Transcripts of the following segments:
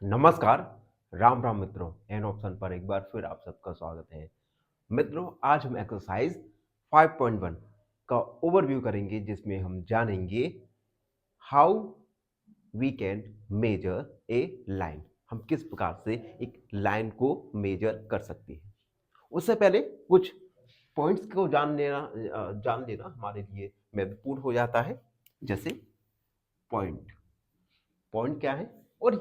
नमस्कार। राम राम मित्रों। An option पर एक बार फिर आप सबका स्वागत है। मित्रों, आज हम एक्सरसाइज 5.1 का ओवरव्यू करेंगे, जिसमें हम जानेंगे how we can measure a line. हम किस प्रकार से एक लाइन को मेजर कर सकते हैं। उससे पहले कुछ पॉइंट्स को जान लेना हमारे लिए महत्वपूर्ण हो जाता है। जैसे पॉइंट पॉइंट क्या है, और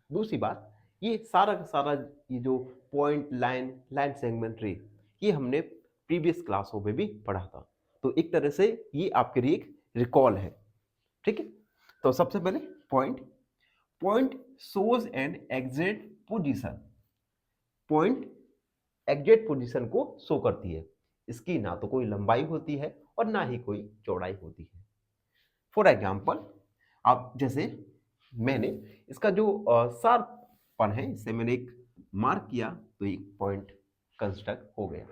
दूसरी बात, ये सारा का सारा ये जो पॉइंट लाइन लाइन सेगमेंट रे, ये हमने प्रीवियस क्लासों में भी पढ़ा था। तो एक तरह से ये आपके लिए एक रिकॉल है। ठीक है। तो सबसे पहले point point shows an exact position. Point exact position को शो करती है। इसकी ना तो कोई लंबाई होती है और ना ही कोई चौड़ाई होती है। फॉर एग्जाम्पल, आप जैसे मैंने इसका जो शार्पपन है, इसे मैंने एक मार्क किया तो एक पॉइंट कंस्ट्रक्ट हो गया।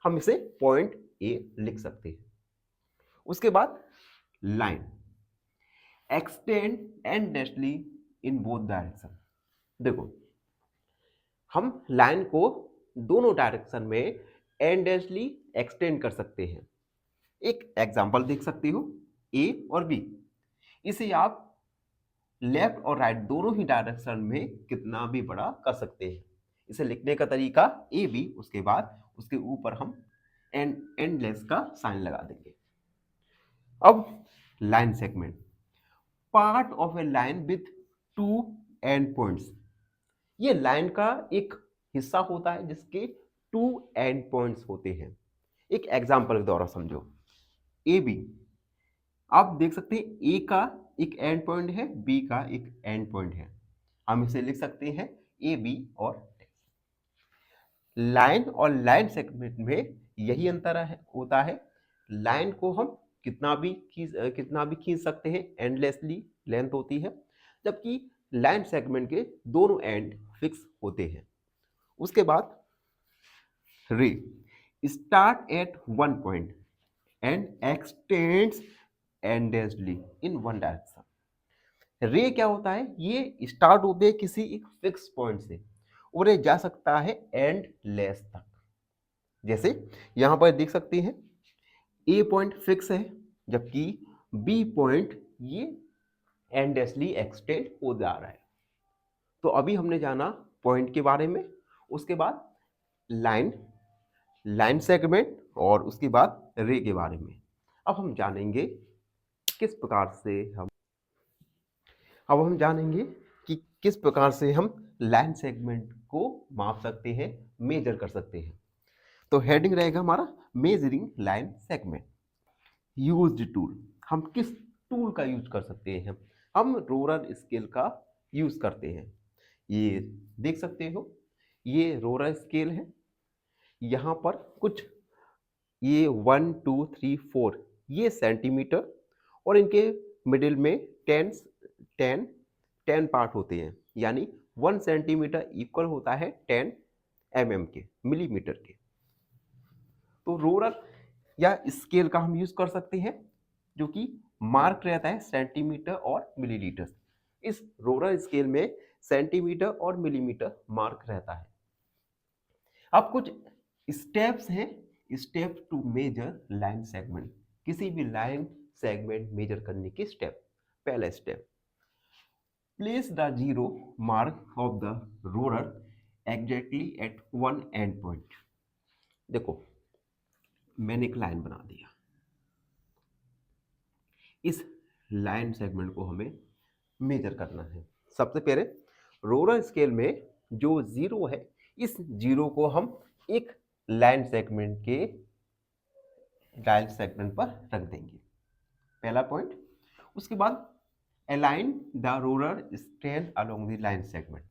हम इसे पॉइंट ए लिख सकते हैं। उसके बाद line extend endlessly in both direction. देखो, हम लाइन को दोनों डायरेक्शन में एंडलेसली एक्सटेंड कर सकते हैं। एक एग्जांपल देख सकते हो, ए और बी। इसे आप लेफ्ट और राइट दोनों ही डायरेक्शन में कितना भी बड़ा कर सकते हैं। इसे लिखने का तरीका ए बी, उसके बाद उसके ऊपर हम एंडलेस का साइन लगा देंगे। अब line segment part of a line with to and points. ये लाइन का एक हिस्सा होता है जिसके टू एंड पॉइंट्स होते हैं। एक एग्जांपल के द्वारा समझो, ए बी। आप देख सकते हैं ए का एक एंड पॉइंट है, बी का एक एंड पॉइंट है। हम इसे लिख सकते हैं ए बी और लाइन और लाइन सेगमेंट में यही अंतर होता है। लाइन को हम कितना भी खींच सकते हैं, एंडलेसली लेंथ होती है, जबकि लाइन सेगमेंट के दोनों एंड फिक्स होते हैं। उसके बाद रे start at one point and x tends endlessly in one direction. रे क्या होता है, ये स्टार्ट होते हैं किसी एक फिक्स पॉइंट से और ये जा सकता है एंड लेस तक। जैसे यहां पर देख सकते हैं ए पॉइंट फिक्स है, जबकि बी पॉइंट ये एंडलेसली एक्सटेंड हो जा रहा है। तो अभी हमने जाना पॉइंट के बारे में, उसके बाद लाइन लाइन सेगमेंट और उसके बाद रे के बारे में। अब हम जानेंगे किस प्रकार से हम अब हम जानेंगे कि किस प्रकार से हम लाइन सेगमेंट को माप सकते हैं, मेजर कर सकते हैं। तो हेडिंग रहेगा हमारा measuring line segment. Used tool, हम किस टूल का यूज कर सकते हैं? हम रोलर स्केल का यूज करते हैं। ये देख सकते हो, ये रोलर स्केल है। यहाँ पर कुछ ये 1 2 3 4 ये सेंटीमीटर, और इनके मिडिल में 10 10 पार्ट होते हैं, यानी 1 सेंटीमीटर इक्वल होता है 10 के मिलीमीटर के। तो रोलर या स्केल का हम यूज कर सकते हैं, जो कि मार्क रहता है सेंटीमीटर और मिलीलीटर। इस रोलर स्केल में सेंटीमीटर और मिलीमीटर मार्क रहता है। अब कुछ स्टेप्स हैं, step to measure line segment. किसी भी लाइन सेगमेंट मेजर करने की स्टेप। पहला step, place the zero mark of the ruler exactly at one end point. देखो, मैंने एक लाइन बना दिया। इस लाइन सेगमेंट को हमें मेजर करना है। सबसे पहले रोलर स्केल में जो जीरो है, इस जीरो को हम एक लाइन सेगमेंट पर रख देंगे, पहला पॉइंट। उसके बाद align the roller strength along the line segment.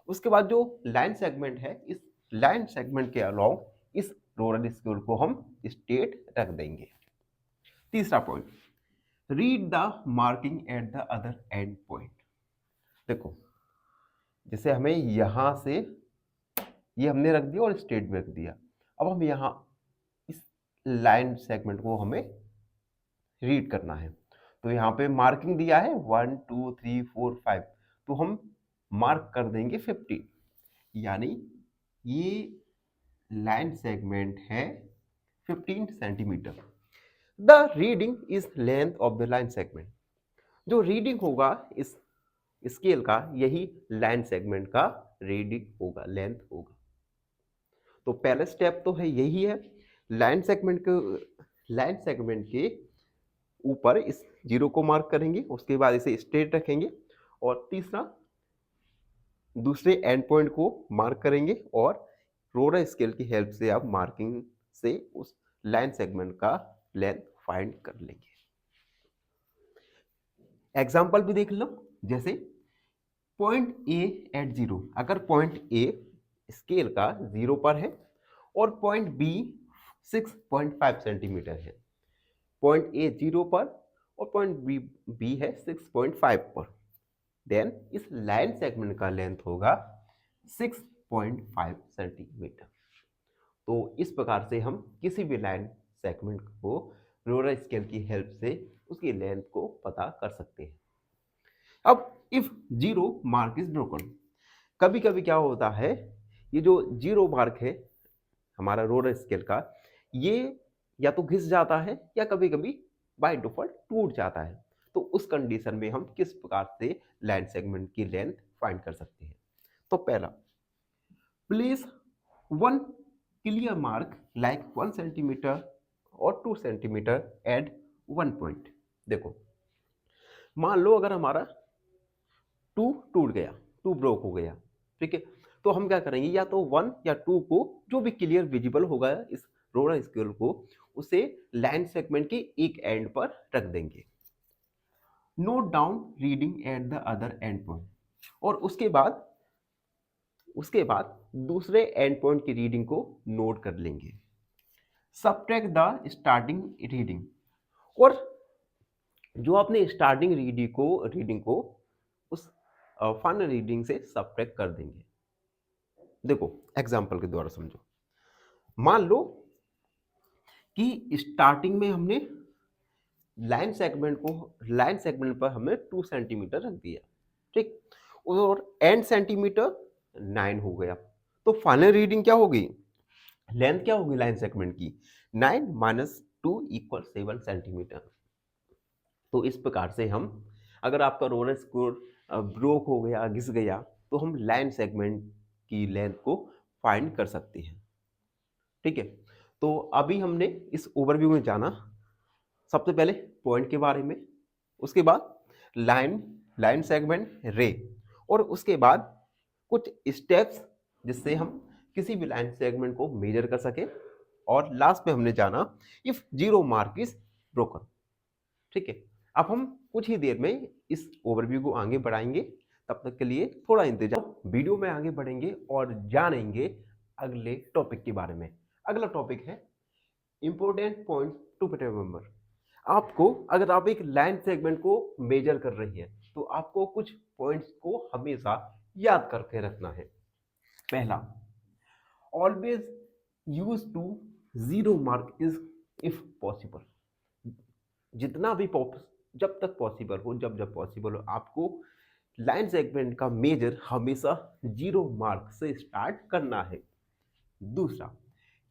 उसके बाद जो लाइन सेगमेंट है, इस लाइन सेगमेंट के अलोंग इस रोलर स्केल को हम स्ट्रेट रख देंगे। तीसरा point, read the marking at the other and point. देखो, जैसे हमें यहां से ये हमने रख दिया और स्ट्रेट में रख दिया। अब हम यहाँ इस लाइन सेगमेंट को हमें रीड करना है। तो यहाँ पे मार्किंग दिया है 1 2 3 4 5। तो हम मार्क कर देंगे 15, यानी ये लाइन सेगमेंट है 15 centimetre. The reading is length of the line segment. जो रीडिंग होगा इस स्केल का, यही लाइन सेगमेंट का रीडिंग होगा, लेंथ होगा। तो पहला स्टेप तो है यही है, लाइन सेगमेंट के ऊपर इस जीरो को मार्क करेंगे, उसके बाद इसे स्ट्रेट रखेंगे, और तीसरा दूसरे एंड पॉइंट को मार्क करेंगे, और रोलर स्केल की हेल्प से आप मार्किंग से उस लाइन सेगमेंट का लेंथ फाइंड कर लेंगे। एग्जाम्पल भी देख लो, जैसे पॉइंट ए एट जीरो। अगर पॉइंट ए स्केल का 0 पर है और पॉइंट बी 6.5 सेंटीमीटर है, पॉइंट ए 0 पर और पॉइंट बी है 6.5 पर, देन इस लाइन सेगमेंट का लेंथ होगा 6.5 सेंटीमीटर। तो इस प्रकार से हम किसी भी लाइन सेगमेंट को रोलर स्केल की हेल्प से उसकी लेंथ को पता कर सकते हैं। अब if zero mark is broken, कभी कभी क्या होता है, ये जो जीरो मार्क है हमारा रोलर स्केल का, ये या तो घिस जाता है या कभी कभी बाय डिफॉल्ट टूट जाता है। तो उस कंडीशन में हम किस प्रकार से लाइन सेगमेंट की लेंथ फाइंड कर सकते हैं? तो पहला, place one clear mark like 1 centimetre और 2 सेंटीमीटर एट वन पॉइंट। देखो, मान लो अगर हमारा टू टूट गया, टू ब्रोक हो गया, ठीक है, तो हम क्या करेंगे, या तो 1 या 2 को, जो भी क्लियर विजिबल होगा इस रोलर स्केल को, उसे लाइन सेगमेंट के एक एंड पर रख देंगे। Note down reading at the other and point, और उसके बाद दूसरे एंड पॉइंट की रीडिंग को नोट कर लेंगे। सबट्रैक्ट द स्टार्टिंग रीडिंग, और जो आपने स्टार्टिंग रीडिंग को उस फाइनल रीडिंग से सबट्रैक्ट कर देंगे। देखो एग्जांपल के द्वारा समझो, मान लो कि स्टार्टिंग में हमने लाइन सेगमेंट पर हमने 2 सेंटीमीटर रख दिया, ठीक, और एंड सेंटीमीटर 9 हो गया। तो फाइनल रीडिंग क्या होगी, लेंथ क्या होगी लाइन सेगमेंट की, 9 माइनस 2 इक्वल 7 सेंटीमीटर। तो इस प्रकार से हम, अगर आपका रोलर स्केल ब्रोक हो गया, घिस गया, तो हम लाइन सेगमेंट की लेंथ को फाइंड कर सकते हैं। ठीक है, तो अभी हमने इस ओवरव्यू में जाना सबसे पहले पॉइंट के बारे में, उसके बाद लाइन सेगमेंट रे, और उसके बाद कुछ स्टेप्स जिससे हम किसी भी लाइन सेगमेंट को मेजर कर सके, और लास्ट में हमने जाना if zero mark is broken. ठीक है, अब हम कुछ ही देर में इस ओवरव्यू को आगे बढ़ाएंगे, तब तक के लिए थोड़ा इंतजार। वीडियो में आगे बढ़ेंगे और जानेंगे अगले टॉपिक के बारे में। अगला टॉपिक है इंपॉर्टेंट पॉइंट्स टू रिमेंबर। आपको, अगर आप एक लाइन सेगमेंट को मेजर कर रही है, तो आपको कुछ पॉइंट्स को हमेशा याद करके रखना है। पहला, always use to zero mark is if possible. जितना भी जब तक पॉसिबल हो, जब पॉसिबल हो, आपको लाइन सेगमेंट का मेजर हमेशा जीरो मार्क से स्टार्ट करना है। दूसरा,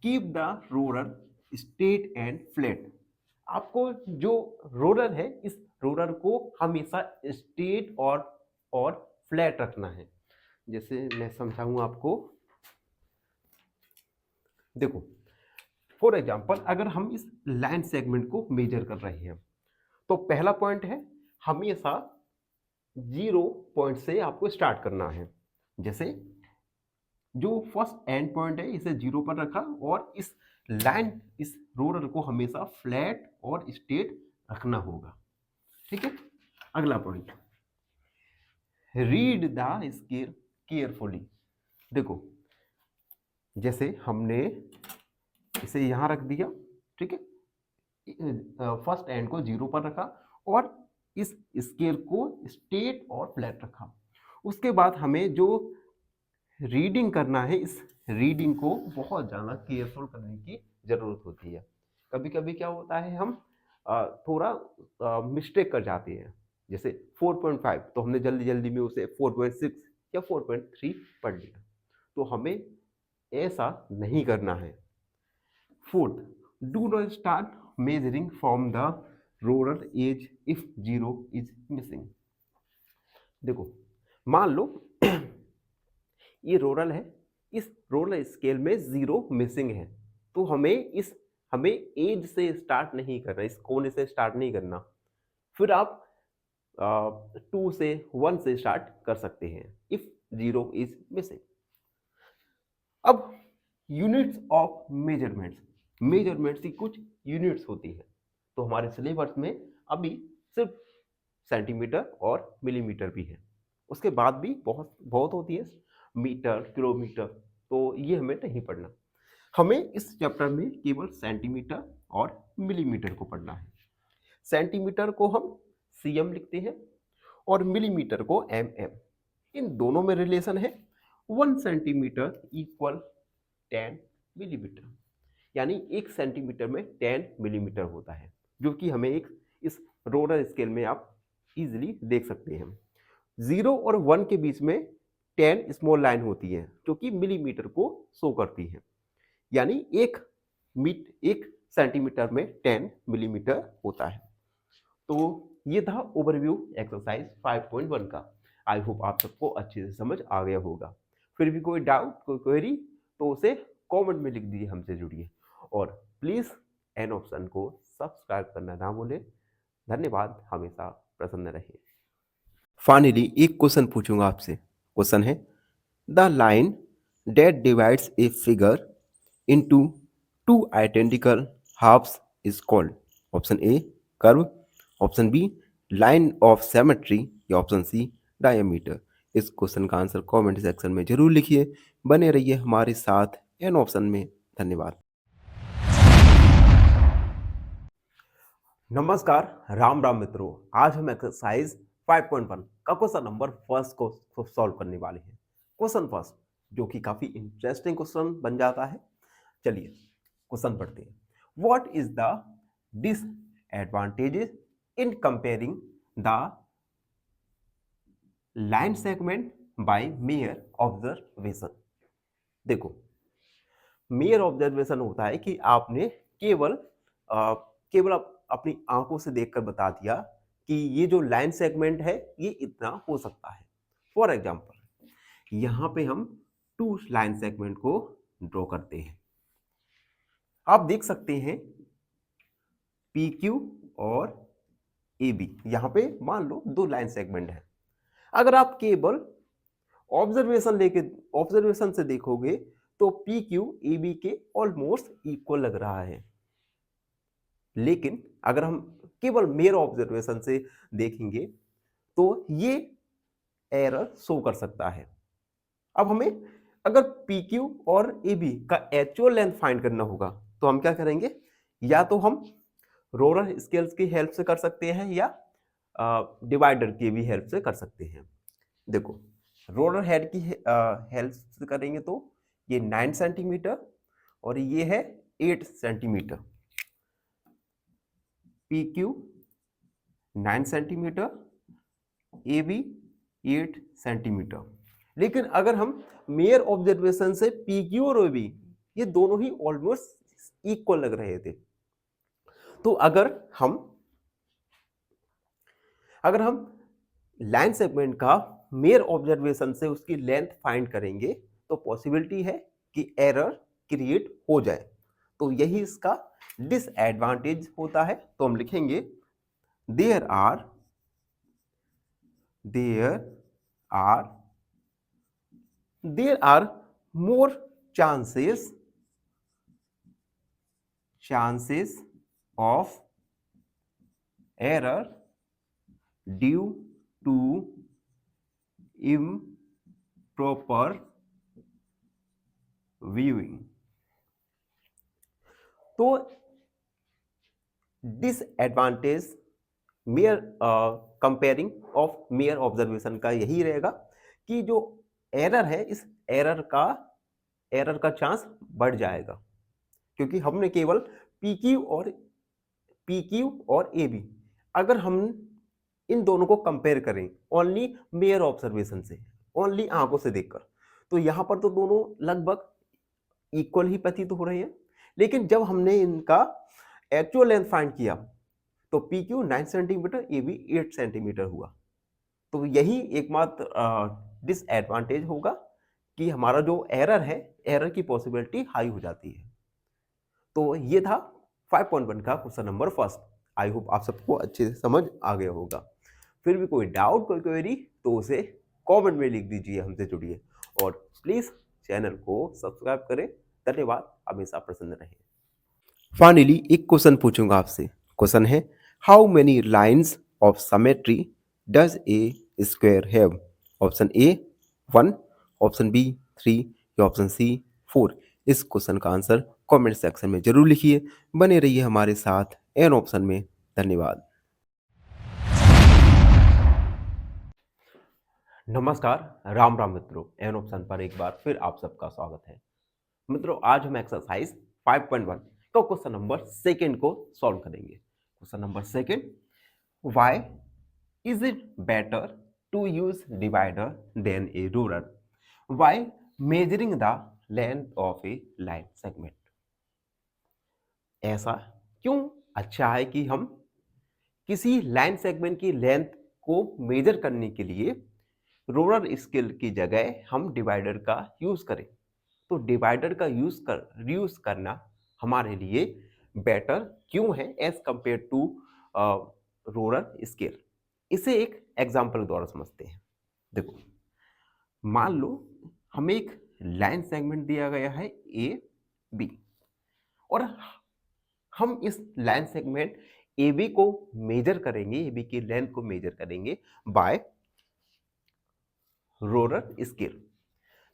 keep the roller straight and flat. आपको जो रोलर है, इस रोलर को हमेशा स्ट्रेट और फ्लैट रखना है। जैसे मैं समझाऊं आपको, देखो फॉर एग्जांपल, अगर हम इस लाइन सेगमेंट को मेजर कर रहे हैं, तो पहला पॉइंट है, हमेशा 0 पॉइंट से आपको स्टार्ट करना है। जैसे जो फर्स्ट एंड पॉइंट है, इसे 0 पर रखा, और इस रोलर को हमेशा फ्लैट और स्ट्रेट रखना होगा। ठीक है, अगला point, read the scale carefully. देखो, जैसे हमने इसे यहां रख दिया, ठीक है, फर्स्ट एंड को 0 पर रखा और इस स्केल को स्ट्रेट और फ्लैट रखा। उसके बाद हमें जो रीडिंग करना है, इस रीडिंग को बहुत ज़्यादा केयरफुल करने की ज़रूरत होती है। कभी कभी क्या होता है, हम थोड़ा मिस्टेक कर जाते हैं। जैसे 4.5, तो हमने जल्दी जल्दी में उसे 4.6 या 4.3 पढ़ लिया। तो हमें ऐसा नहीं करना है। Fourth, do not start measuring from the ruler edge if 0 is missing. देखो, मान लो ये रोलर है, इस रोलर स्केल में 0 मिसिंग है, तो हमें एज से स्टार्ट नहीं करना, इस कोने से स्टार्ट नहीं करना। फिर आप 2 से 1 से स्टार्ट कर सकते हैं इफ 0 इज मिसिंग। अब यूनिट्स ऑफ मेजरमेंट्स की कुछ यूनिट्स होती है। तो हमारे सिलेबस में अभी सिर्फ सेंटीमीटर और मिलीमीटर भी है, उसके बाद भी बहुत बहुत होती है, मीटर, किलोमीटर, तो ये हमें नहीं पढ़ना। हमें इस चैप्टर में केवल सेंटीमीटर और मिलीमीटर को पढ़ना है। सेंटीमीटर को हम सीएम लिखते हैं और मिलीमीटर को एमएम। इन दोनों में रिलेशन है 1 सेंटीमीटर इक्वल 10 मिलीमीटर, यानी 1 सेंटीमीटर में 10 मिलीमीटर होता है, जो कि हमें इस रोलर स्केल में आप इजीली देख सकते हैं। 0 और 1 के बीच में 10 स्मॉल लाइन होती है जो कि मिलीमीटर को शो करती है, यानी 1 सेंटीमीटर में 10 मिलीमीटर होता है। तो ये था ओवरव्यू एक्सरसाइज 5.1 का। आई होप आप सबको अच्छे से समझ आ गया होगा। फिर भी कोई डाउट, कोई क्वेरी, तो उसे कमेंट में लिख दीजिए, हमसे जुड़िए और प्लीज़ एन ऑप्शन को सब्सक्राइब करना ना भूलें। धन्यवाद, हमेशा प्रसन्न रहिए। फाइनली एक क्वेश्चन पूछूंगा आपसे। क्वेश्चन है, the line that divides a figure into 2 identical halves is called. Option A curve, option B line of symmetry, या ऑप्शन सी डायमीटर। इस क्वेश्चन का आंसर कमेंट सेक्शन में जरूर लिखिए। बने रहिए हमारे साथ एन ऑप्शन में। धन्यवाद। नमस्कार, राम राम मित्रों। आज हम एक्सरसाइज 5.1 का क्वेश्चन नंबर फर्स्ट को सॉल्व करने वाले हैं। क्वेश्चन फर्स्ट, जो कि काफी इंटरेस्टिंग क्वेश्चन बन जाता है। चलिए क्वेश्चन पढ़ते हैं। What is the disadvantages in comparing the line segment by mere observation. देखो, मेयर ऑब्जर्वेशन होता है कि आपने केवल अपनी आंखों से देखकर बता दिया कि ये जो लाइन सेगमेंट है ये इतना हो सकता है। फॉर एग्जांपल, यहां पे हम 2 लाइन सेगमेंट को ड्रॉ करते हैं। आप देख सकते हैं PQ और AB, यहां पे मान लो 2 लाइन सेगमेंट है। अगर आप केवल ऑब्जर्वेशन से देखोगे तो PQ AB के ऑलमोस्ट इक्वल लग रहा है, लेकिन अगर हम केवल मेयर ऑब्जर्वेशन से देखेंगे तो ये एरर शो कर सकता है। अब हमें अगर PQ और AB का एक्चुअल लेंथ फाइंड करना होगा तो हम क्या करेंगे, या तो हम रोलर स्केल्स की हेल्प से कर सकते हैं या डिवाइडर की भी हेल्प से कर सकते हैं। देखो, रोलर हेड की हेल्प से करेंगे तो ये 9 सेंटीमीटर और ये है 8 centimetre. PQ 9 centimetre, AB 8 centimetre. लेकिन अगर हम मेयर ऑब्जर्वेशन से PQ और AB ये दोनों ही ऑलमोस्ट इक्वल लग रहे थे, तो अगर हम लाइन सेगमेंट का मेयर ऑब्जर्वेशन से उसकी लेंथ फाइंड करेंगे तो पॉसिबिलिटी है कि एरर क्रिएट हो जाए। तो यही इसका डिसएडवांटेज होता है। तो हम लिखेंगे there are more chances of error due to improper viewing। तो disadvantage mere comparing of mere observation का यही रहेगा कि जो एरर है, इस एरर का चांस बढ़ जाएगा, क्योंकि हमने केवल PQ और AB, अगर हम इन दोनों को कंपेयर करें ओनली मेयर ऑब्जर्वेशन से, ओनली आंखों से देखकर। तो यहाँ पर तो दोनों लगभग इक्वल ही प्रतीत हो रहे हैं, लेकिन जब हमने इनका एक्चुअल लेंथ फाइंड किया तो P Q 9 centimetre, A B 8 centimetre हुआ। तो यही एकमात्र डिसएडवांटेज होगा कि हमारा जो एरर है, एरर की पॉसिबिलिटी हाई हो जाती है। तो ये था 5.1 का question number first. I hope आप सबको अच्छे से समझ आ गया होगा। फिर भी कोई डाउट, कोई क्वेरी तो उसे कमेंट में लिख दीजिए, हमसे जुड़िए और प्लीज चैनल को सब्सक्राइब करें। धन्यवाद, हमेशा प्रसन्न रहें। फाइनली एक क्वेश्चन पूछूंगा आपसे। क्वेश्चन है, how many lines of symmetry does a square have? Option A 1, option B 3 या ऑप्शन सी 4। इस क्वेश्चन का आंसर कमेंट सेक्शन में जरूर लिखिए। बने रहिए हमारे साथ एन ऑप्शन में। धन्यवाद। नमस्कार, राम राम मित्रों, एन ऑप्शन पर एक बार फिर आप सबका स्वागत है। मित्रों, आज हम एक्सरसाइज 5.1 का क्वेश्चन नंबर सेकंड को सॉल्व करेंगे। Question number second, why is it better to use divider than a ruler while measuring the length of a line segment? ऐसा क्यों अच्छा है कि हम किसी लाइन सेगमेंट की लेंथ को मेजर करने के लिए रोलर स्केल की जगह हम डिवाइडर का यूज करें? तो डिवाइडर का यूज करना हमारे लिए बेटर क्यों है as compare to ruler scale? इसे एक एग्जांपल द्वारा समझते हैं। देखो, मान लो हमें एक लाइन सेगमेंट दिया गया है ए बी, और हम इस लाइन सेगमेंट ए बी को मेजर करेंगे, ए बी की लेंथ को मेजर करेंगे बाय रोलर स्केल।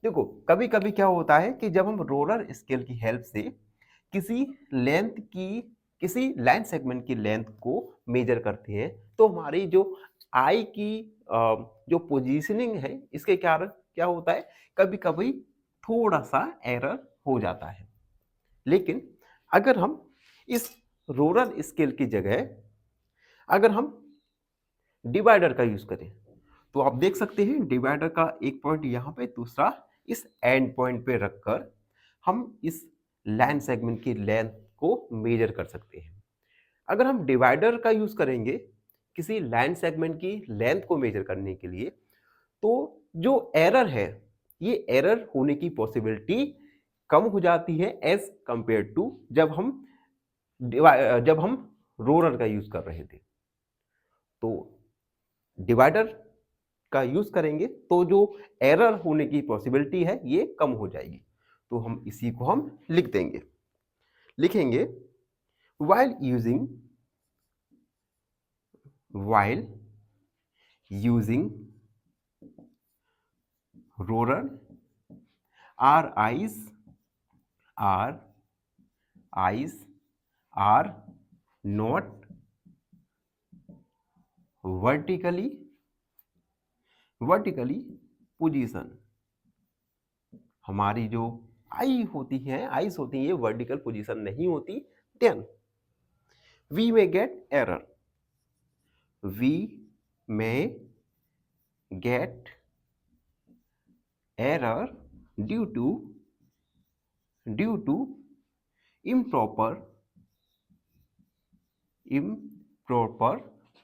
देखो, कभी कभी क्या होता है कि जब हम रोलर स्केल की हेल्प से किसी लेंथ की, किसी लाइन सेगमेंट की लेंथ को मेजर करते हैं तो हमारी जो आई की जो पोजीशनिंग है, इसके कारण क्या होता है, कभी कभी थोड़ा सा एरर हो जाता है। लेकिन अगर हम इस रोलर स्केल की जगह अगर हम डिवाइडर का यूज करें तो आप देख सकते हैं डिवाइडर का एक पॉइंट यहाँ पे, दूसरा इस एंड पॉइंट पे रखकर हम इस लाइन सेगमेंट की लेंथ को मेजर कर सकते हैं। अगर हम डिवाइडर का यूज करेंगे किसी लाइन सेगमेंट की लेंथ को मेजर करने के लिए, तो जो एरर है, ये एरर होने की पॉसिबिलिटी कम हो जाती है एज कंपेयर टू जब हम रोलर का यूज कर रहे थे। तो डिवाइडर का यूज करेंगे तो जो एरर होने की पॉसिबिलिटी है ये कम हो जाएगी। तो हम इसी को हम लिख देंगे, लिखेंगे while using roller, our eyes are not vertically position। हमारी जो आईज होती हैं ये वर्टिकल पोजीशन नहीं होती। Then we may get error, we may get error due to improper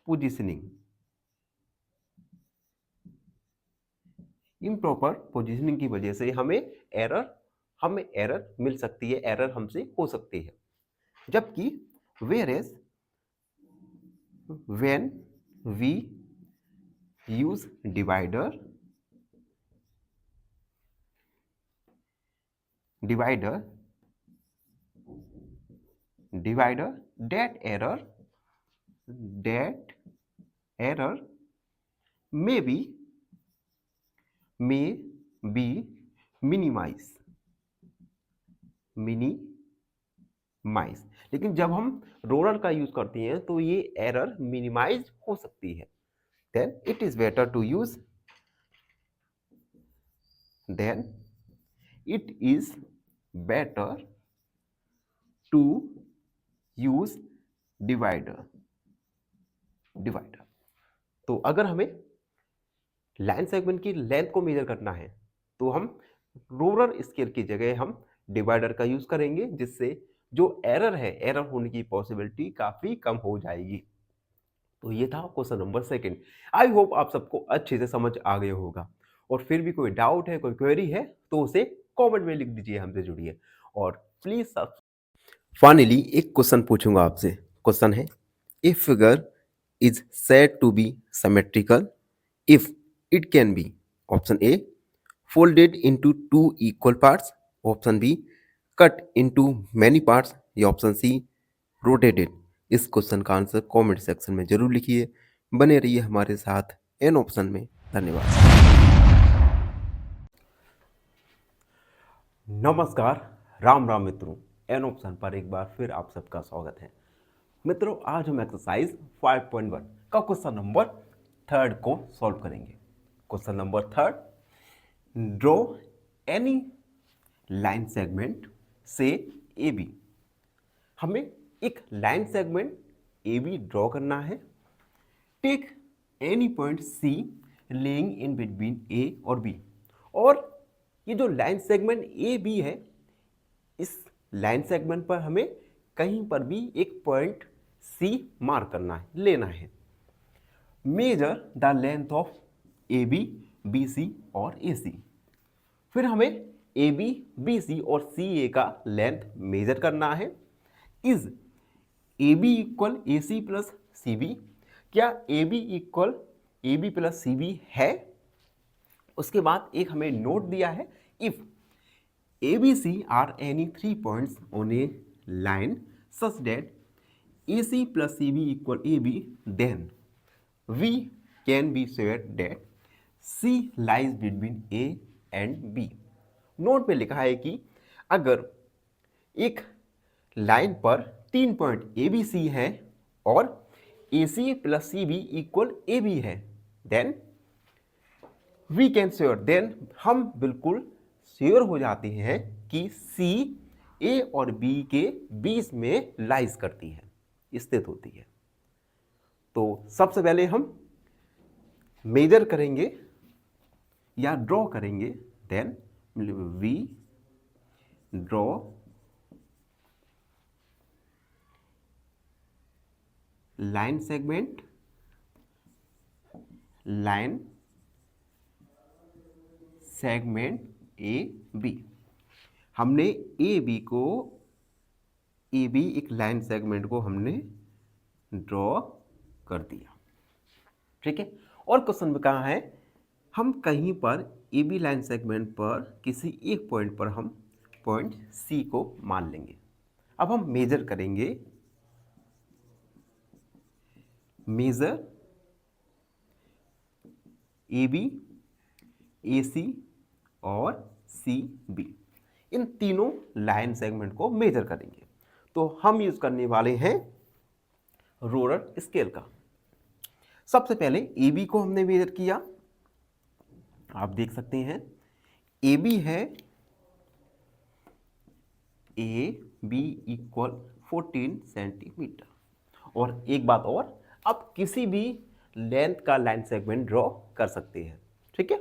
positioning। Improper positioning की वजह से हमें एरर मिल सकती है, एरर हमसे हो सकती है। जबकि whereas when we use divider that error may be minimize। लेकिन जब हम रोलर का यूज करते हैं तो ये एरर मिनिमाइज हो सकती है। Then it is better to use divider. तो अगर हमें लाइन सेगमेंट की लेंथ को मेजर करना है तो हम रोलर स्केल की जगह हम डिवाइडर का यूज करेंगे, जिससे जो एरर है, एरर होने की पॉसिबिलिटी काफी कम हो जाएगी। तो ये था question number second. I hope आप सबको अच्छे से समझ आ गया होगा। और फिर भी कोई डाउट है, कोई क्वेरी है तो उसे कमेंट में लिख दीजिए, हमसे जुड़िए और प्लीज। फाइनली एक क्वेश्चन पूछूंगा आपसे। क्वेश्चन है, a figure is said to be symmetrical if it can be option A folded into two equal parts, option B cut into many parts या option C rotated। इस question का answer comment section में जरूर लिखिए। बने रहिए हमारे साथ एन ऑप्शन में। धन्यवाद। नमस्कार, राम राम मित्रों, एन ऑप्शन पर एक बार फिर आप सबका स्वागत है। मित्रों, आज हम एक्सरसाइज 5.1 का क्वेश्चन नंबर थर्ड को सॉल्व करेंगे। Question number third, draw any line segment से ए बी। हमें एक line segment A B draw करना है। Take any point C lying in between A और बी। और ये जो लाइन सेगमेंट ए बी है, इस लाइन सेगमेंट पर हमें कहीं पर भी एक पॉइंट सी मार्क करना है, लेना है। Measure the length of A B, B C और ए सी। फिर हमें ए बी, बी सी और सी ए का लेंथ मेजर करना है। Is A B equal A C plus C B? क्या A B equal A B plus C B है? उसके बाद एक हमें नोट दिया है, if A B C are any three points on a line such that A C plus C B equal A B, then we can be sure that C lies between A and B। Note में लिखा है कि अगर एक line पर तीन point A B C है और A C plus C B equal A B है, then we can sure, then हम बिल्कुल श्योर हो जाते हैं कि सी ए और बी के बीच में लाइज करती है, स्थित होती है। तो सबसे पहले हम मेजर करेंगे या ड्रॉ करेंगे, then we draw line segment, line segment A B. हमने ए बी को, ए बी एक लाइन सेगमेंट को हमने ड्रॉ कर दिया, ठीक है। और क्वेश्चन में कहा है, हम कहीं पर ए बी लाइन सेगमेंट पर किसी एक पॉइंट पर हम पॉइंट सी को मान लेंगे। अब हम मेजर करेंगे, मेजर ए बी, ए सी और सी बी, इन तीनों लाइन सेगमेंट को मेजर करेंगे। तो हम यूज करने वाले हैं रोलर स्केल का। सबसे पहले ए बी को हमने मेजर किया, आप देख सकते हैं ए बी है, ए बी इक्वल 14 सेंटीमीटर। और एक बात और, आप किसी भी लेंथ का लाइन सेगमेंट ड्रॉ कर सकते हैं, ठीक है।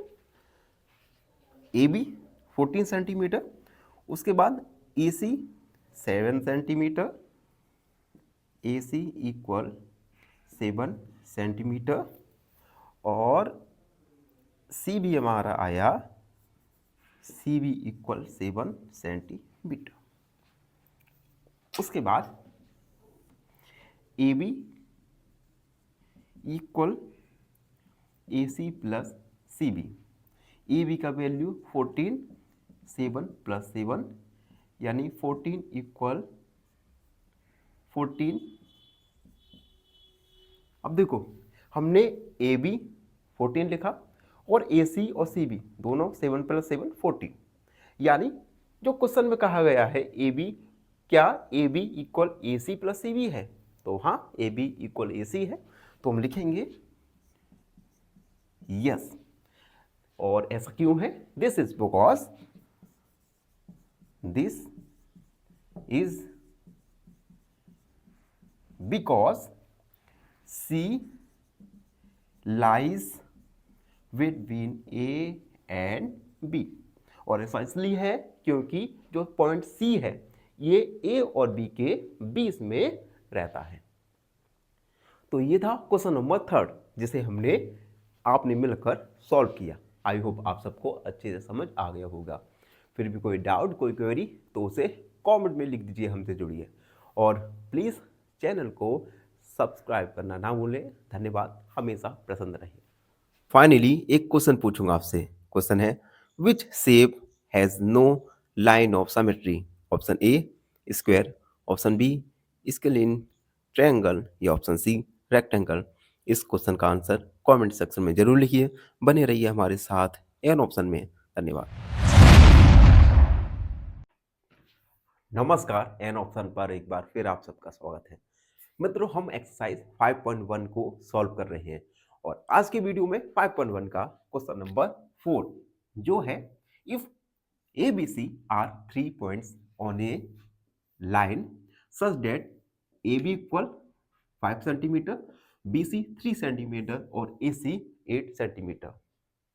ए बी 14 सेंटीमीटर, उसके बाद ए सी 7 centimetre, A C equal 7 centimetre, और सी बी हमारा आया, सी बी इक्वल 7 सेंटीमीटर। उसके बाद A B equal A C plus C B. A B का वैल्यू 14, 7 प्लस 7 यानी 14 इक्वल 14। अब देखो, हमने ए बी 14 लिखा और ए सी और सी बी दोनों 7 प्लस 7 14, यानी जो क्वेश्चन में कहा गया है ए बी, क्या A B equal A C plus C B है? तो हाँ, ए बी इक्वल ए सी है, तो हम लिखेंगे यस। और ऐसा क्यों है? This is because, this is because C lies between A and B. और ऐसा इसलिए है क्योंकि जो पॉइंट सी है ये ए और बी के बीच में रहता है। तो ये था क्वेश्चन नंबर 3 जिसे हमने आपने मिलकर सॉल्व किया। आई होप आप सबको अच्छे से समझ आ गया होगा। फिर भी कोई डाउट कोई क्वेरी तो उसे कमेंट में लिख दीजिए, हमसे जुड़िए और प्लीज़ चैनल को सब्सक्राइब करना ना भूलें। धन्यवाद, हमेशा प्रसन्न रहिए। फाइनली एक क्वेश्चन पूछूंगा आपसे। क्वेश्चन है which shape has no line of symmetry? Option A square, option B scalene, triangle या ऑप्शन सी रेक्टेंगल। इस क्वेश्चन का आंसर कमेंट सेक्शन में जरूर लिखिए। बने रहिए हमारे साथ एन ऑप्शन में। धन्यवाद। नमस्कार, एन ऑप्शन पर एक बार फिर आप सबका स्वागत है। मित्रों, हम एक्सरसाइज 5.1 को सॉल्व कर रहे हैं और आज की वीडियो में 5.1 का क्वेश्चन नंबर 4 जो है if A B C are 3 points on a line such that A B equal 5 centimetre, B C 3 centimetre और ए सी 8 सेंटीमीटर।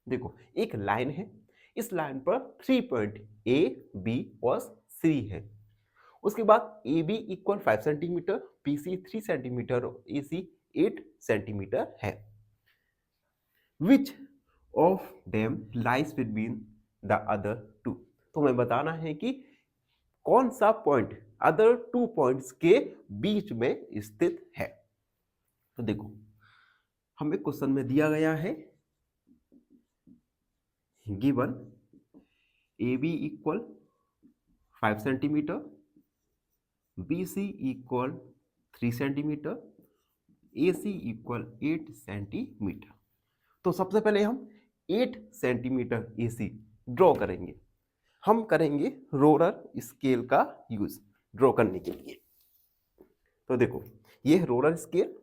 देखो एक लाइन है, इस लाइन पर 3 पॉइंट ए बी और सी है। उसके बाद A B equal 5 centimetre, B C 3 centimetre और ए सी 8 सेंटीमीटर है। Which of them lies between the other two? तो हमें बताना है कि कौन सा पॉइंट अदर 2 पॉइंट्स के बीच में स्थित है। तो देखो हमें क्वेश्चन में दिया गया है given A B equal 5 centimetre, B C equal 3 centimetre, A C equal 8 centimetre. तो सबसे पहले हम 8 सेंटीमीटर ए सी ड्रॉ करेंगे। हम करेंगे रोलर स्केल का यूज ड्रॉ करने के लिए। तो देखो ये रोलर स्केल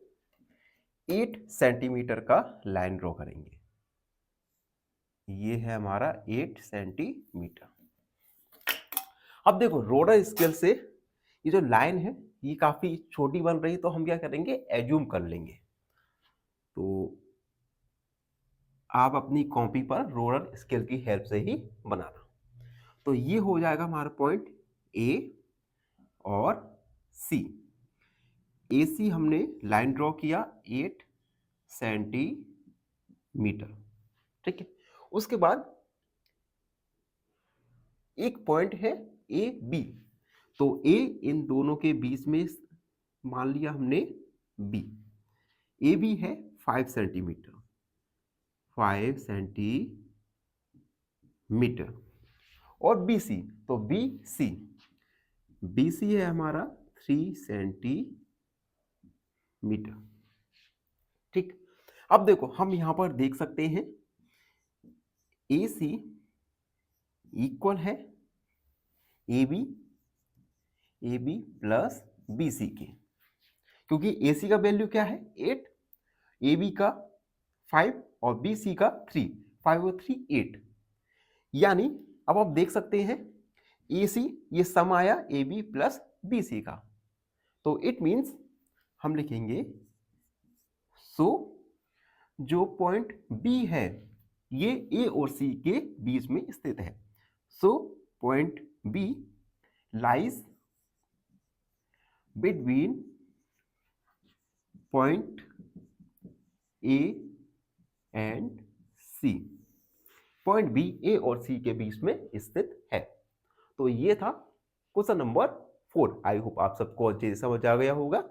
8 सेंटीमीटर का लाइन ड्रॉ करेंगे। ये है हमारा 8 सेंटीमीटर। अब देखो रोलर स्केल से ये जो लाइन है ये काफी छोटी बन रही, तो हम क्या करेंगे एज्यूम कर लेंगे। तो आप अपनी कॉपी पर रोलर स्केल की हेल्प से ही बनाना। तो ये हो जाएगा हमारा पॉइंट ए और सी। ए सी हमने लाइन ड्रॉ किया 8 सेंटीमीटर, ठीक है। उसके बाद एक पॉइंट है ए बी, तो ए इन दोनों के बीच में मान लिया हमने बी। ए बी है 5 सेंटीमीटर, 5 सेंटीमीटर और बी सी, तो बी सी है हमारा 3 सेंटीमीटर, ठीक। अब देखो हम यहां पर देख सकते हैं ए सी इक्वल है A B plus B C के, क्योंकि ए सी का वैल्यू क्या है 8, ए बी का 5 और बी सी का 3, 5 और 3 8। यानी अब आप देख सकते हैं ए सी ये सम आया A B plus B C का, तो इट मीन्स हम लिखेंगे सो जो पॉइंट बी है ये ए और सी के बीच में स्थित है। So point B lies between point A and C. Point B A और सी के बीच में स्थित है। तो ये था क्वेश्चन नंबर 4। आई होप आप सबको अच्छे से समझ आ गया होगा।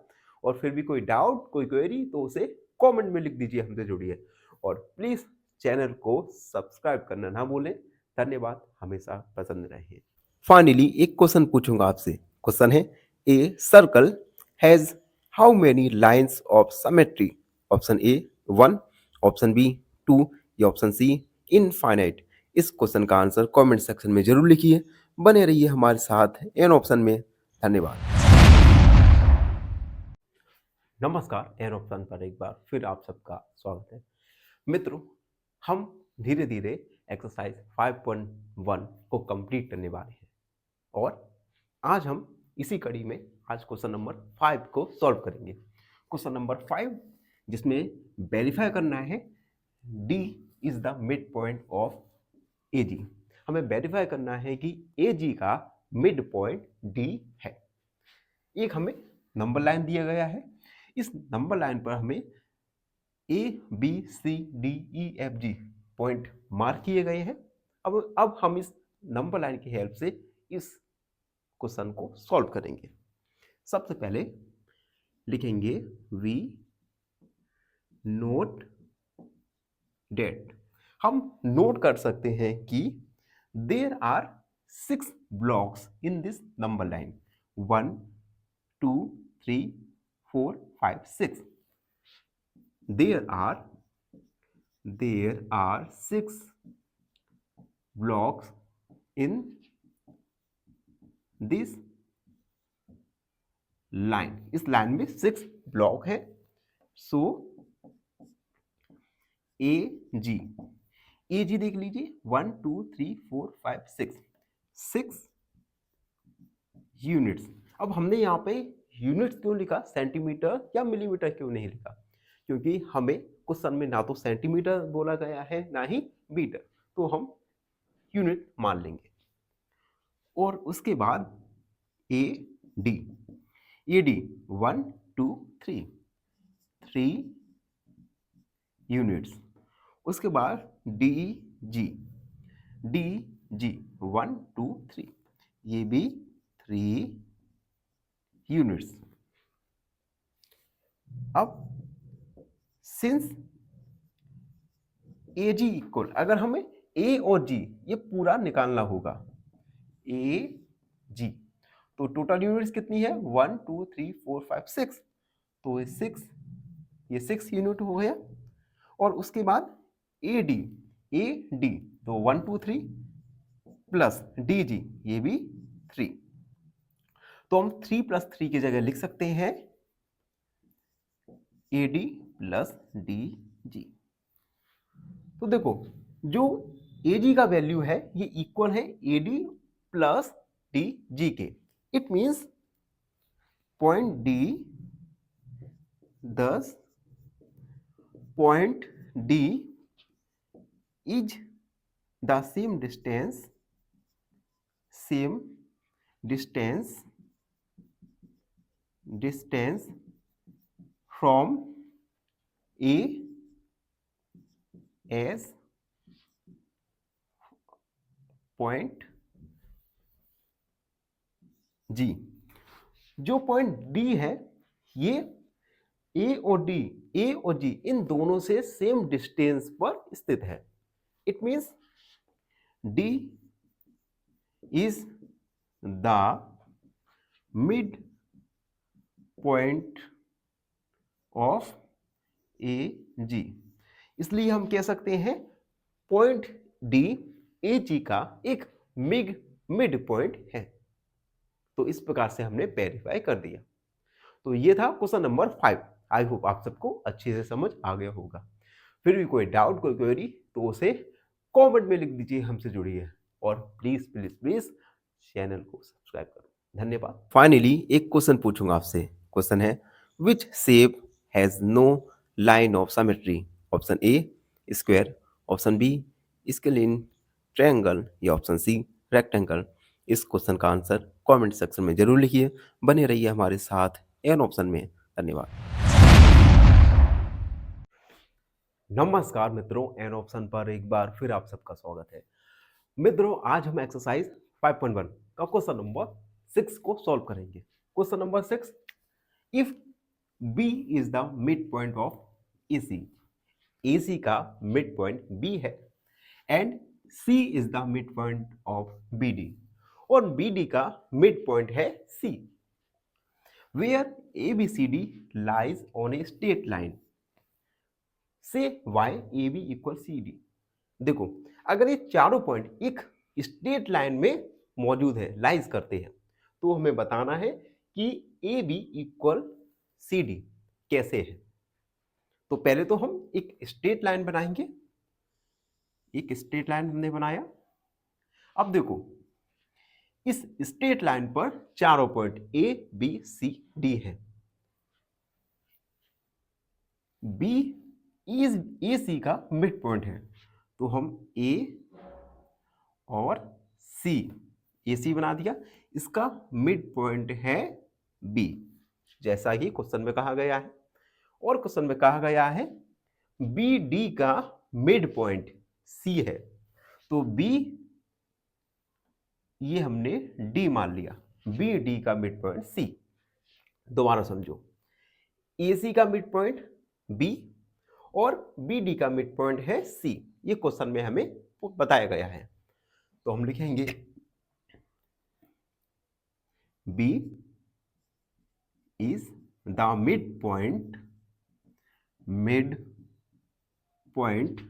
और फिर भी कोई डाउट कोई क्वेरी तो उसे कमेंट में लिख दीजिए, हमसे जुड़िए और प्लीज चैनल को सब्सक्राइब करना ना भूलें। धन्यवाद, हमेशा पसंद रहिए। फाइनली एक क्वेश्चन पूछूंगा आपसे। क्वेश्चन है a circle has how many lines of symmetry? Option A 1, option B 2 या ऑप्शन सी इनफाइनाइट। इस क्वेश्चन का आंसर कमेंट सेक्शन में जरूर लिखिए। बने रहिए हमारे साथ एन ऑप्शन में। धन्यवाद। नमस्कार, एन ऑप्शन पर एक बार फिर आप सबका स्वागत है। मित्रों, हम धीरे धीरे एक्सरसाइज 5.1 को कंप्लीट करने वाले हैं और आज हम इसी कड़ी में आज क्वेश्चन नंबर 5 को सॉल्व करेंगे। क्वेश्चन नंबर 5 जिसमें वेरीफाई करना है D is the mid point of A G. हमें वेरीफाई करना है कि ए जी का मिड पॉइंट डी है। एक हमें नंबर लाइन दिया गया है, इस नंबर लाइन पर हमें A B C D E F G point mark किए गए हैं। अब हम इस नंबर लाइन की हेल्प से इस क्वेश्चन को सॉल्व करेंगे। सबसे पहले लिखेंगे वी नोट डेट। हम नोट कर सकते हैं कि there are 6 blocks in this number line, 1 2 3 4 5 6। there are 6 blocks in this line। इस लाइन में 6 ब्लॉक है। सो ए जी देख लीजिए, 1 2 3 4 5 6 यूनिट्स। अब हमने यहाँ पे यूनिट्स क्यों लिखा, सेंटीमीटर या मिलीमीटर क्यों नहीं लिखा? क्योंकि हमें क्वेश्चन में ना तो सेंटीमीटर बोला गया है ना ही मीटर, तो हम यूनिट मान लेंगे। और उसके बाद ए डी 1 2 3 यूनिट्स। उसके बाद डी जी 1 2 3, ये भी 3 यूनिट्स। अब सिंस ए जी इक्वल, अगर हमें ए और जी ये पूरा निकालना होगा, ए जी, तो टोटल यूनिट्स कितनी है, 1 2 3 4 5 6, तो ये 6 यूनिट हो गया। और उसके बाद ए डी तो 1 2 3 प्लस डी जी ये भी 3, तो हम 3 + 3 की जगह लिख सकते हैं ए डी प्लस डी जी। तो देखो जो ए जी का वैल्यू है ये इक्वल है A D plus D G के। It means point D 10 point D is the same distance from A as point G. जो पॉइंट डी है ये ए और जी इन दोनों से सेम डिस्टेंस पर स्थित है। It means D is the mid point of A G. इसलिए हम कह सकते हैं पॉइंट डी ए जी का एक मिड पॉइंट है। तो इस प्रकार से हमने वेरीफाई कर दिया। तो ये था क्वेश्चन नंबर 5। आई होप आप सबको अच्छे से समझ आ गया होगा। फिर भी कोई डाउट, कोई क्वेरी तो उसे कमेंट में लिख दीजिए, हमसे जुड़िए और प्लीज प्लीज प्लीज चैनल को सब्सक्राइब करो। धन्यवाद। फाइनली एक क्वेश्चन पूछूंगा आपसे। क्वेश्चन है which shape has no line of symmetry? Option A square, option B scalene, triangle या ऑप्शन सी रेक्टेंगल। इस क्वेश्चन का आंसर कमेंट सेक्शन में जरूर लिखिए। बने रहिए हमारे साथ एन ऑप्शन में। धन्यवाद। नमस्कार मित्रों, एन ऑप्शन पर एक बार फिर आप सबका स्वागत है। मित्रों आज हम एक्सरसाइज 5.1 का क्वेश्चन नंबर 6 को सॉल्व करेंगे। Question number 6, if B is the mid point of AC का मिड पॉइंट B है and C is the mid point of BD और BD का मिड पॉइंट है C, where ABCD lies on a straight line, say y AB equal CD। देखो अगर ये चारों point एक स्ट्रेट लाइन में मौजूद है, लाइज करते हैं, तो हमें बताना है कि AB इक्वल CD कैसे है। तो पहले तो हम एक स्ट्रेट लाइन बनाएंगे। एक स्ट्रेट लाइन हमने बनाया। अब देखो इस स्ट्रेट लाइन पर चारों point A B C D है। B इज AC का मिड पॉइंट है, तो हम ए और सी, ए सी बना दिया। इसका मिड पॉइंट है बी, जैसा कि क्वेश्चन में कहा गया है। और क्वेश्चन में कहा गया है बी डी का मिड पॉइंट सी है, तो बी, ये हमने डी मान लिया, बी डी का मिड पॉइंट सी। दोबारा समझो, ए सी का मिड पॉइंट बी और बी डी का मिड पॉइंट है सी, ये क्वेश्चन में हमें बताया गया है। तो हम लिखेंगे B is the mid point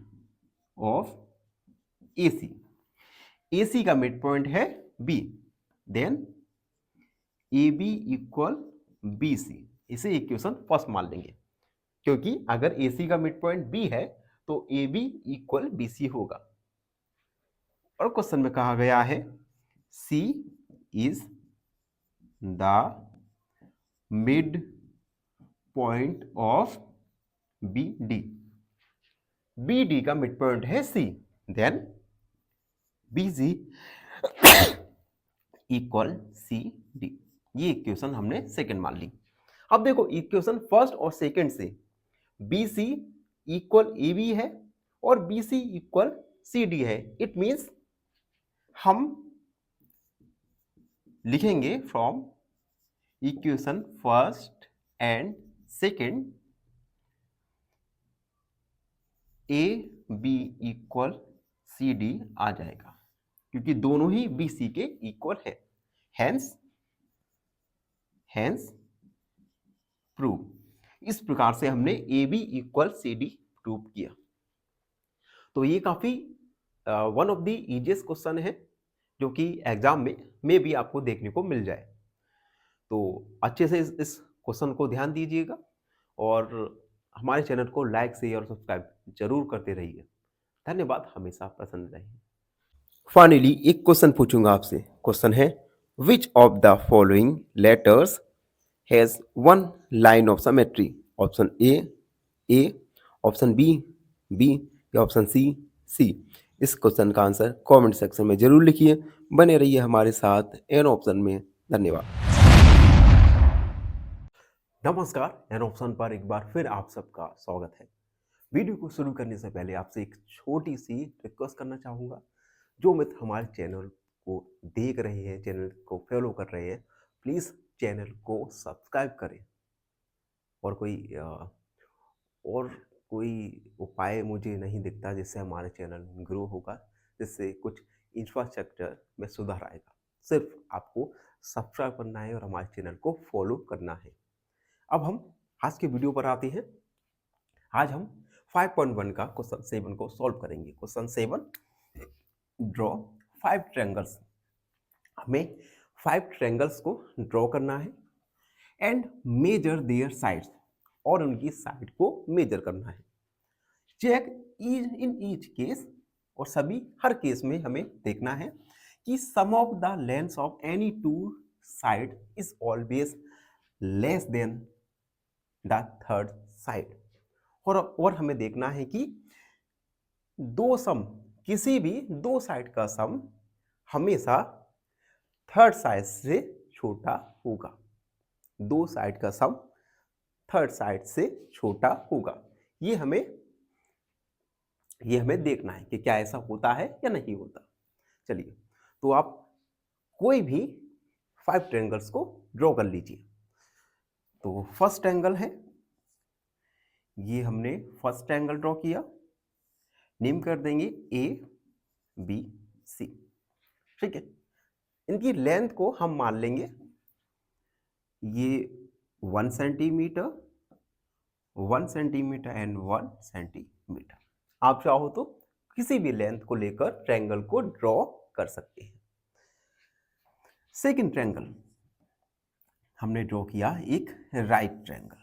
of A C. A C का मिड पॉइंट है B, then A B equal B C. इसे इक्वेशन फर्स्ट मान लेंगे, क्योंकि अगर ए सी का मिड पॉइंट बी है तो A B equal B C होगा। और क्वेश्चन में कहा गया है C is the mid point of B D. B D का मिड पॉइंट है C, then B C equal C D. ये इक्वेशन हमने सेकंड मान ली। अब देखो, इक्वेशन फर्स्ट और सेकंड से B C equal A B है और B C equal C D है। इट मीन्स हम लिखेंगे from equation first and second A B equal C D आ जाएगा, क्योंकि दोनों ही बी सी के इक्वल है। Hence prove. इस प्रकार से हमने A B equal C D prove किया। तो ये काफी one of the easiest question है, जो कि एग्जाम में भी आपको देखने को मिल जाए। तो अच्छे से इस क्वेश्चन को ध्यान दीजिएगा और हमारे चैनल को लाइक शेयर और सब्सक्राइब जरूर करते रहिए। धन्यवाद, हमेशा प्रसन्न रहिए। फाइनली एक क्वेश्चन पूछूंगा आपसे। क्वेश्चन है, which of the following letters has one line of symmetry? Option A, option B या ऑप्शन सी। इस क्वेश्चन का आंसर कमेंट सेक्शन में जरूर लिखिए। बने रहिए हमारे साथ एन ऑप्शन में। धन्यवाद। नमस्कार, एन ऑप्शन पर एक बार फिर आप सबका स्वागत है। वीडियो को शुरू करने से पहले आपसे एक छोटी सी रिक्वेस्ट करना चाहूँगा। जो मित्र हमारे चैनल को देख रहे हैं, चैनल को फॉलो कर रहे हैं, प्लीज़ चैनल को सब्सक्राइब करें। और कोई उपाय मुझे नहीं दिखता जिससे हमारा चैनल ग्रो होगा, जिससे कुछ इंफ्रास्ट्रक्चर में सुधार आएगा। सिर्फ आपको सब्सक्राइब करना है और हमारे चैनल को फॉलो करना है। अब हम आज के वीडियो पर आते हैं। आज हम 5.1 का क्वेश्चन 7 को सॉल्व करेंगे। Question 7, draw 5 triangles. हमें 5 ट्रायंगल्स को ड्रॉ करना है एंड मेजर देयर साइड्स, और उनकी साइड को मेजर करना है। चेक इन ईच केस, और हर केस में हमें देखना है कि sum of the length of any two side is always less than the third side. और हमें देखना है कि किसी भी दो साइड का सम हमेशा थर्ड साइड से छोटा होगा। दो साइड का सम थर्ड साइड से छोटा होगा। ये हमें देखना है कि क्या ऐसा होता है या नहीं होता। चलिए, तो आप कोई भी 5 ट्रायंगल्स को ड्रॉ कर लीजिए। तो फर्स्ट ट्रायंगल है, ये हमने फर्स्ट ट्रायंगल ड्रॉ किया। नेम कर देंगे ए बी सी। ठीक है, इनकी लेंथ को हम मान लेंगे ये 1 सेंटीमीटर, 1 सेंटीमीटर एंड 1 सेंटीमीटर। आप चाहो तो किसी भी लेंथ को लेकर ट्रायंगल को ड्रॉ कर सकते हैं। सेकंड ट्रायंगल हमने ड्रॉ किया एक right triangle,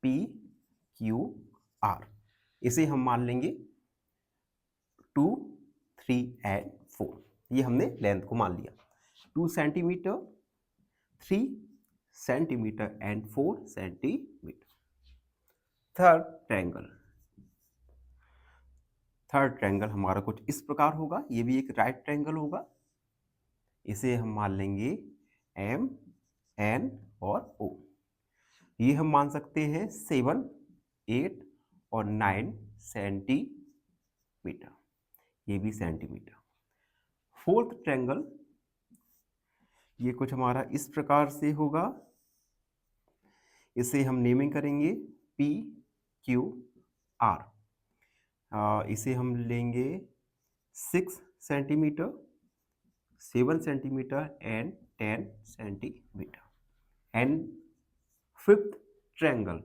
P Q R. इसे हम मान लेंगे 2, 3 एंड 4। ये हमने लेंथ को मान लिया। 2 centimetre, 3 centimetre and 4 centimetre. Third triangle, third triangle हमारा कुछ इस प्रकार होगा, ये भी एक राइट ट्रायंगल होगा। इसे हम मान लेंगे एम, एन और ओ। ये हम मान सकते हैं 7, 8 और 9 सेंटीमीटर, ये भी सेंटीमीटर। फोर्थ ट्रायंगल ये कुछ हमारा इस प्रकार से होगा, इसे हम नेमिंग करेंगे पी क्यू आर। इसे हम लेंगे 6 centimetre, 7 centimetre and 10 centimetre. And fifth triangle,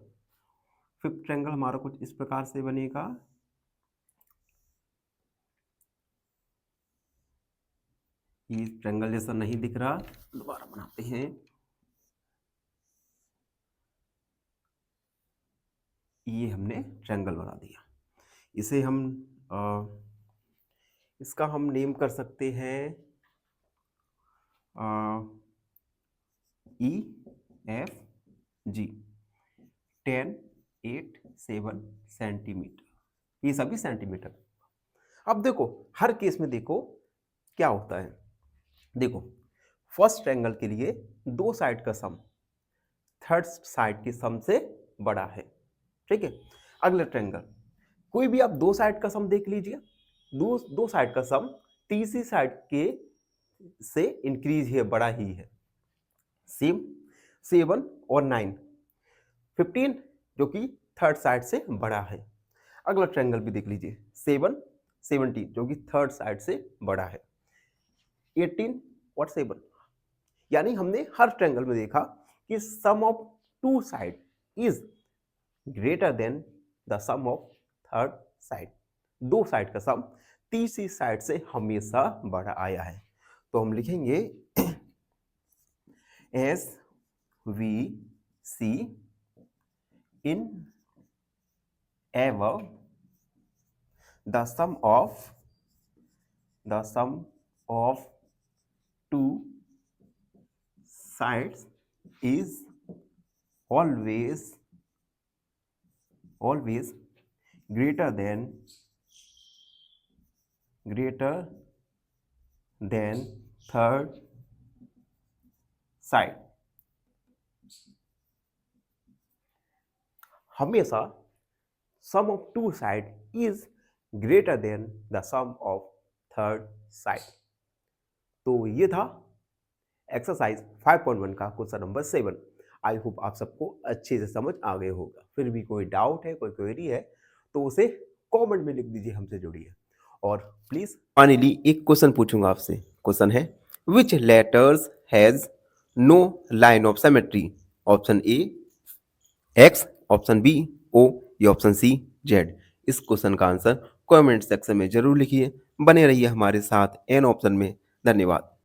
fifth triangle हमारा कुछ इस प्रकार से बनेगा। ये ट्रायंगल जैसा नहीं दिख रहा, दोबारा बनाते हैं। ये हमने ट्रायंगल बना दिया। इसे हम इसका हम नेम कर सकते हैं ई एफ जी, 10, 8, 7 सेंटीमीटर, ये सभी सेंटीमीटर। अब देखो हर केस में देखो क्या होता है। देखो फर्स्ट ट्रायंगल के लिए दो साइड का सम थर्ड साइड के सम से बड़ा है, ठीक है। अगला ट्रायंगल, कोई भी आप दो साइड का सम देख लीजिए, दो साइड का सम तीसरी साइड के से इंक्रीज है, बड़ा ही है। सेम 7 और 9, 15 जो कि थर्ड साइड से बड़ा है। अगला ट्रायंगल भी देख लीजिए, 7, 17 जो कि थर्ड साइड से बड़ा है, 18 और 7। यानी हमने हर ट्रायंगल में देखा कि sum of two side is greater than the sum of third side. दो साइड का सम तीसरी साइड से हमेशा बड़ा आया है। तो हम लिखेंगे as we see in ever the sum of two sides is always greater than third side। हमेशा sum of two side is greater than the sum of third side। तो ये था एक्सरसाइज 5.1 का क्वेश्चन नंबर 7। आई होप आप सबको अच्छे से समझ आ गए होगा। फिर भी कोई डाउट है, कोई क्वेरी है तो उसे कमेंट में लिख दीजिए, हमसे जुड़िए। और प्लीज फाइनली एक क्वेश्चन पूछूंगा आपसे। क्वेश्चन है which letters has no line of symmetry? Option A X, option B O या ऑप्शन सी जेड। इस क्वेश्चन का आंसर कमेंट सेक्शन में जरूर लिखिए। बने रहिए हमारे साथ एन ऑप्शन में। धन्यवाद।